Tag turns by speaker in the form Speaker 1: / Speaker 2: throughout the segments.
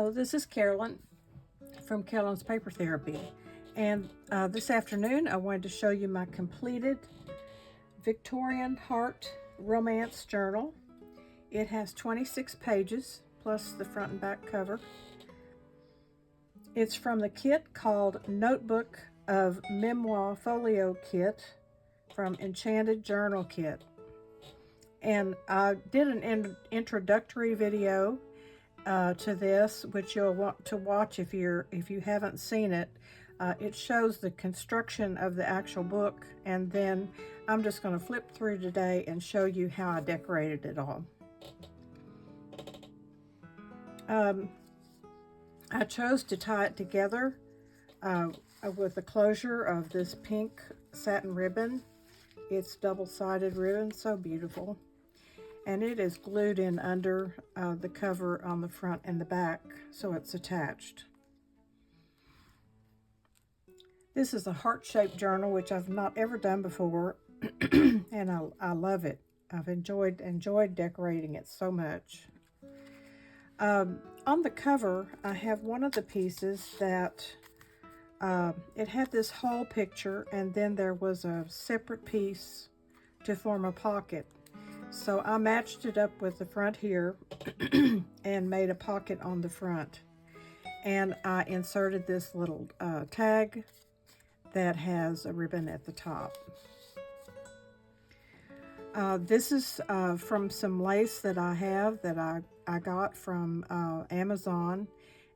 Speaker 1: Hello, this is Carolyn from Carolyn's Paper Therapy, and this afternoon I wanted to show you my completed Victorian Heart Romance Journal. It has 26 pages plus the front and back cover. It's from the kit called Notebook of Memoir Folio Kit from Enchanted Journal Kit. And I did an introductory video to this, which you'll want to watch if you haven't seen it. It shows the construction of the actual book, and then I'm just going to flip through today and show you how I decorated it all. I chose to tie it together with the closure of this pink satin ribbon. It's double-sided ribbon, so beautiful. And it is glued in under the cover on the front and the back, so it's attached. This is a heart-shaped journal, which I've not ever done before, and I love it. I've enjoyed decorating it so much. On the cover, I have one of the pieces that it had this whole picture, and then there was a separate piece to form a pocket. So I matched it up with the front here and made a pocket on the front. And I inserted this little tag that has a ribbon at the top. This is from some lace that I have that I got from Amazon.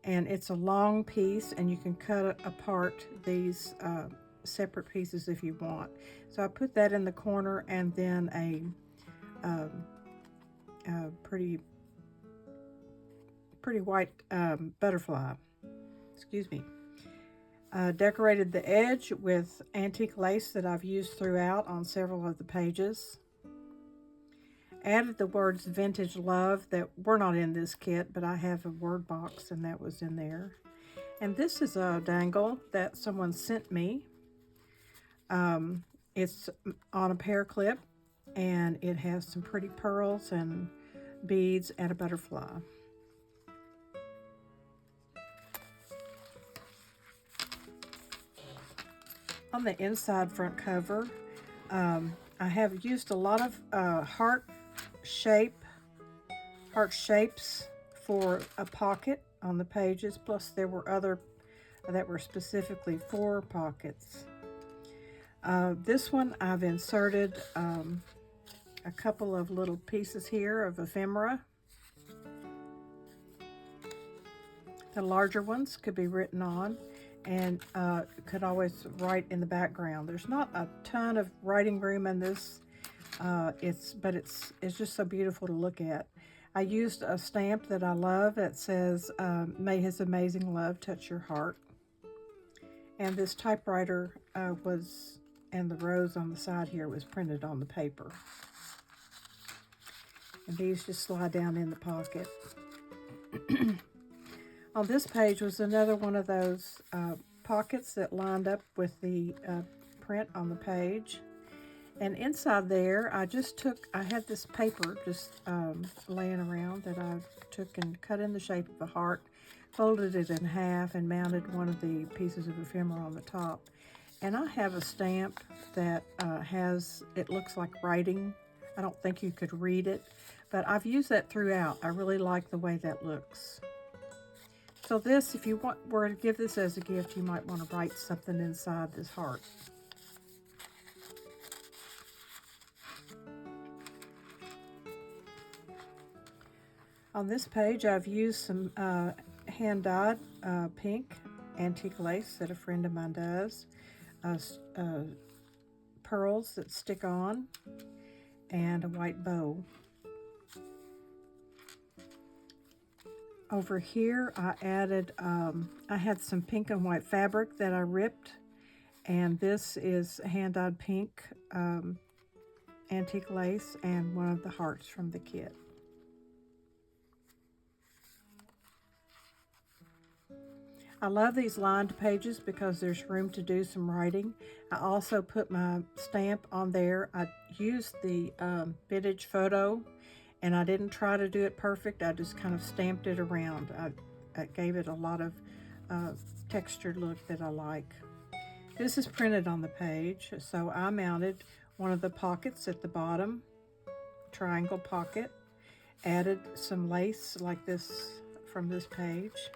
Speaker 1: And it's a long piece, and you can cut apart these separate pieces if you want. So I put that in the corner, and then a pretty white butterfly. Excuse me. Decorated the edge with antique lace that I've used throughout on several of the pages. Added the words vintage love that were not in this kit, but I have a word box and that was in there. And this is a dangle that someone sent me. It's on a pear clip, and it has some pretty pearls and beads and a butterfly. On the inside front cover, I have used a lot of heart shapes for a pocket on the pages, plus there were other that were specifically for pockets. This one I've inserted a couple of little pieces here of ephemera. The larger ones could be written on, and could always write in the background. There's not a ton of writing room in this, but it's just so beautiful to look at. I used a stamp that I love that says, "May His amazing love touch your heart." And this typewriter and the rose on the side here was printed on the paper. And these just slide down in the pocket. On this page was another one of those pockets that lined up with the print on the page. And inside there, I had this paper just laying around that I took and cut in the shape of a heart, folded it in half, and mounted one of the pieces of ephemera on the top. And I have a stamp that it looks like writing. I don't think you could read it, but I've used that throughout. I really like the way that looks. So this, if you were to give this as a gift, you might want to write something inside this heart. On this page, I've used some hand-dyed pink antique lace that a friend of mine does, pearls that stick on, and a white bow. Over here, I added, I had some pink and white fabric that I ripped, and this is hand-dyed pink antique lace and one of the hearts from the kit. I love these lined pages because there's room to do some writing. I also put my stamp on there. I used the vintage photo, and I didn't try to do it perfect. I just kind of stamped it around. it gave it a lot of textured look that I like. This is printed on the page, so I mounted one of the pockets at the bottom, triangle pocket, added some lace like this from this page,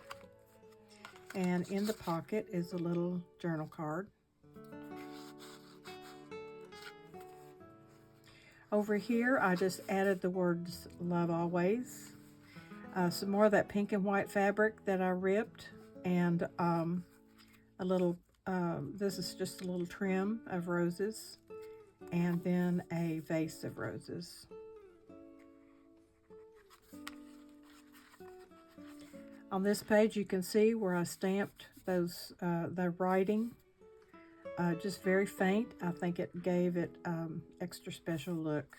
Speaker 1: and in the pocket is a little journal card. Over here, I just added the words "Love Always," some more of that pink and white fabric that I ripped, and a little, this is just a little trim of roses, and then a vase of roses. On this page, you can see where I stamped those, the writing, just very faint. I think it gave it extra special look.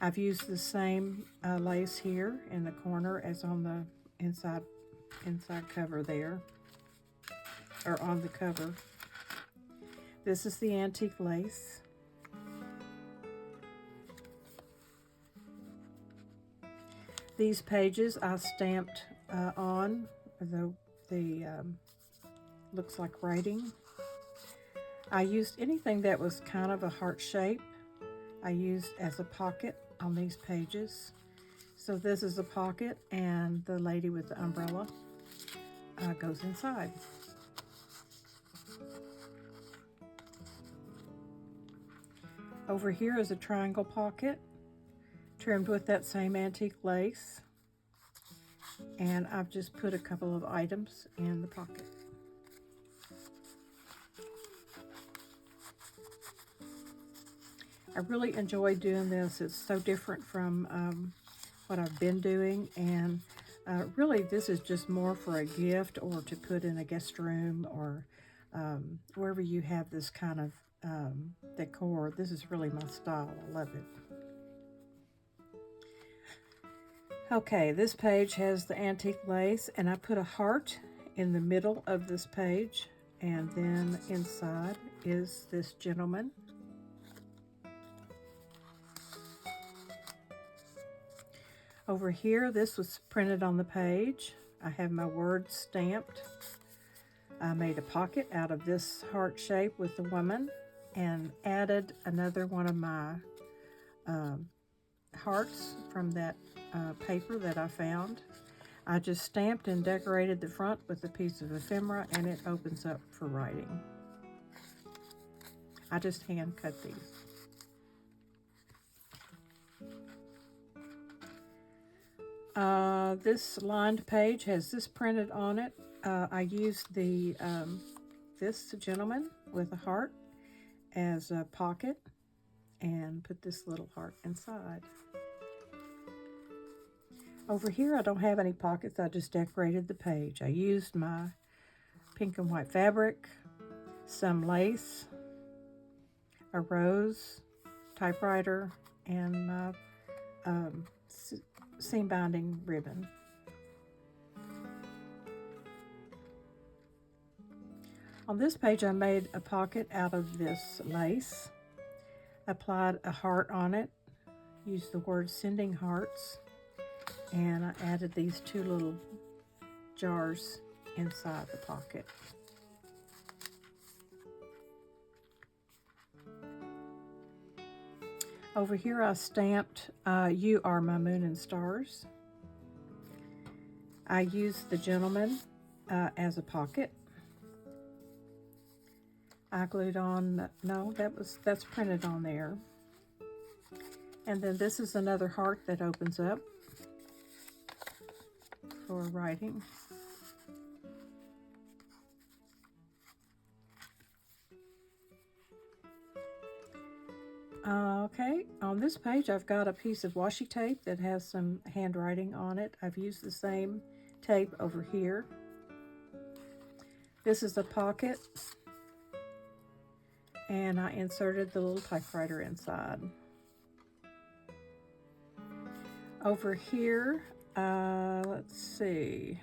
Speaker 1: I've used the same lace here in the corner as on the inside cover there, or on the cover. This is the antique lace. These pages I stamped on the looks like writing. I used anything that was kind of a heart shape. I used as a pocket on these pages. So this is a pocket, and the lady with the umbrella goes inside. Over here is a triangle pocket, trimmed with that same antique lace, and I've just put a couple of items in the pocket. I really enjoy doing this. It's so different from what I've been doing, and really this is just more for a gift or to put in a guest room, or wherever you have this kind of decor. This is really my style. I love it. Okay, this page has the antique lace, and I put a heart in the middle of this page, and then inside is this gentleman. Over here, this was printed on the page. I have my words stamped. I made a pocket out of this heart shape with the woman, and added another one of my hearts from that paper that I found. I just stamped and decorated the front with a piece of ephemera, and it opens up for writing. I just hand cut these. This lined page has this printed on it. I used the this gentleman with a heart as a pocket, and put this little heart inside. Over here, I don't have any pockets. I just decorated the page. I used my pink and white fabric, some lace, a rose, typewriter, and my seam binding ribbon. On this page, I made a pocket out of this lace, applied a heart on it, used the word "sending hearts," and I added these two little jars inside the pocket. Over here, I stamped "You Are My Moon and Stars." I used the gentleman as a pocket. I glued on, no, that's printed on there. And then this is another heart that opens up for writing. Okay, on this page I've got a piece of washi tape that has some handwriting on it. I've used the same tape over here. This is a pocket, and I inserted the little typewriter inside. Over here, let's see.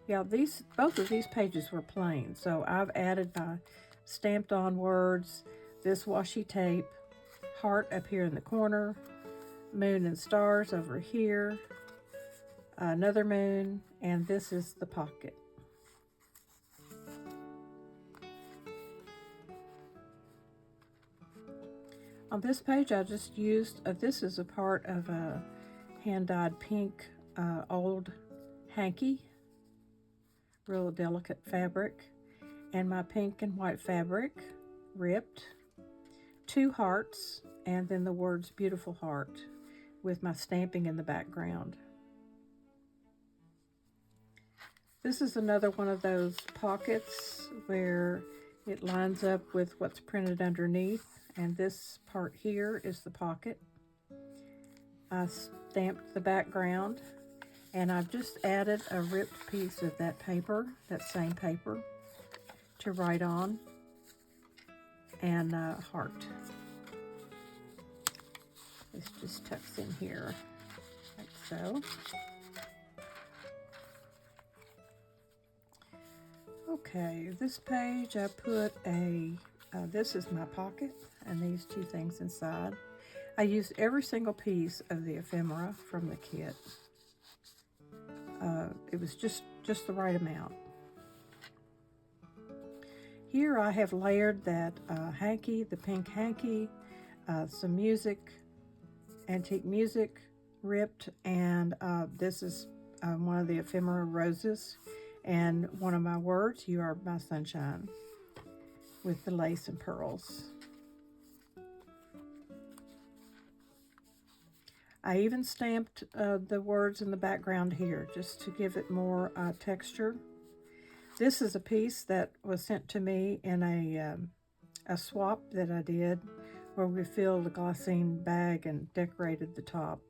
Speaker 1: Yeah, both of these pages were plain, so I've added my stamped on words, this washi tape, heart up here in the corner, moon and stars over here, another moon, and this is the pocket. On this page, I just used, this is a part of a hand-dyed pink old hanky, real delicate fabric, and my pink and white fabric ripped, 2 hearts, and then the words beautiful heart with my stamping in the background. This is another one of those pockets where it lines up with what's printed underneath, and this part here is the pocket. I stamped the background, and I've just added a ripped piece of that paper, that same paper, to write on, and heart. This just tucks in here, like so. Okay, this page I put this is my pocket, and these 2 things inside. I used every single piece of the ephemera from the kit. It was just the right amount. Here I have layered that hanky, the pink hanky, some music, antique music ripped, and this is one of the ephemera roses, and one of my words, you are my sunshine, with the lace and pearls. I even stamped the words in the background here, just to give it more texture. This is a piece that was sent to me in a swap that I did, where we filled a glassine bag and decorated the top.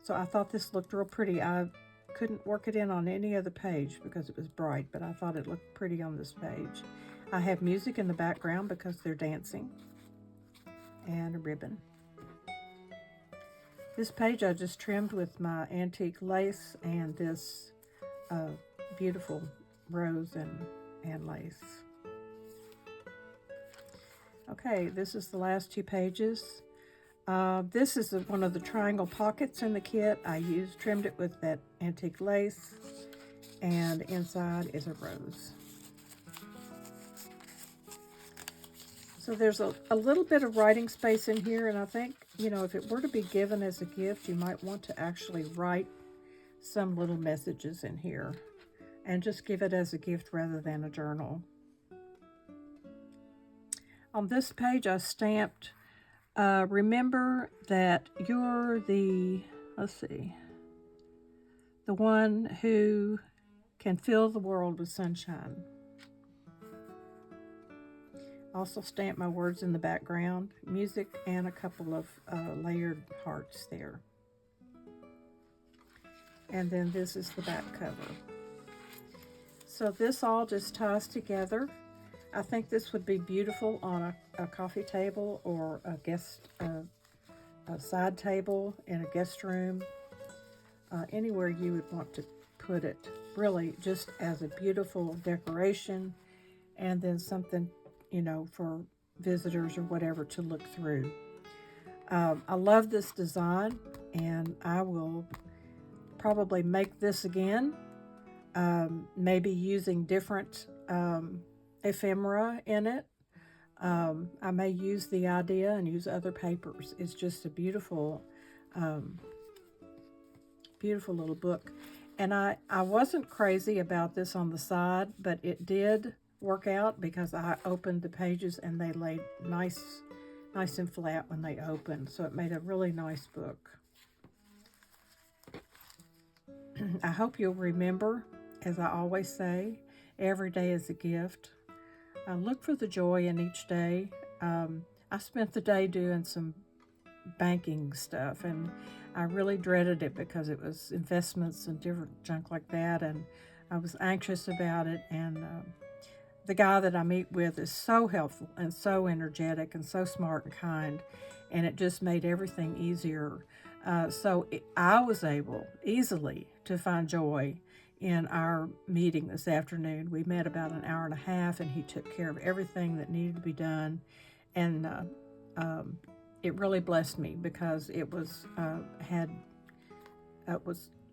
Speaker 1: So I thought this looked real pretty. I couldn't work it in on any other page because it was bright, but I thought it looked pretty on this page. I have music in the background because they're dancing, and a ribbon. This page I just trimmed with my antique lace and this beautiful rose and lace. Okay, this is the last 2 pages. This is one of the triangle pockets in the kit. I trimmed it with that antique lace, and inside is a rose. So there's a little bit of writing space in here, and I think, you know, if it were to be given as a gift, you might want to actually write some little messages in here and just give it as a gift rather than a journal. On this page, I stamped, remember that you're the one who can fill the world with sunshine. Also stamped my words in the background, music, and a couple of layered hearts there. And then this is the back cover. So this all just ties together. I think this would be beautiful on a coffee table or a side table in a guest room, anywhere you would want to put it. Really, just as a beautiful decoration, and then something, you know, for visitors or whatever to look through. I love this design, and I will probably make this again, maybe using different ephemera in it. I may use the idea and use other papers. It's just a beautiful, beautiful little book. And I wasn't crazy about this on the side, but it did work out because I opened the pages and they laid nice and flat when they opened. So it made a really nice book. I hope you'll remember, as I always say, every day is a gift. Look for the joy in each day. I spent the day doing some banking stuff, and I really dreaded it because it was investments and different junk like that, and I was anxious about it. And the guy that I meet with is so helpful and so energetic and so smart and kind, and it just made everything easier. I was able easily to find joy in our meeting this afternoon. We met about an hour and a half, and he took care of everything that needed to be done, and it really blessed me because it was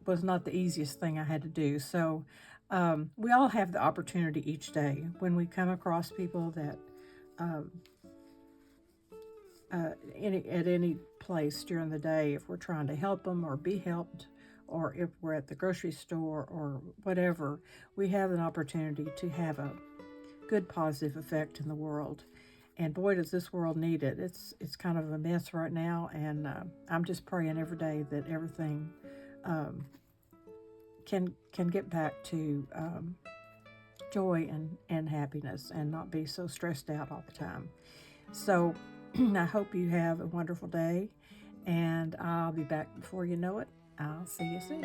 Speaker 1: was not the easiest thing I had to do. So we all have the opportunity each day when we come across people that at any place during the day, if we're trying to help them or be helped, or if we're at the grocery store or whatever, we have an opportunity to have a good positive effect in the world. And boy, does this world need it. It's kind of a mess right now, and I'm just praying every day that everything can get back to joy and happiness, and not be so stressed out all the time. So I hope you have a wonderful day, and I'll be back before you know it. I'll see you soon.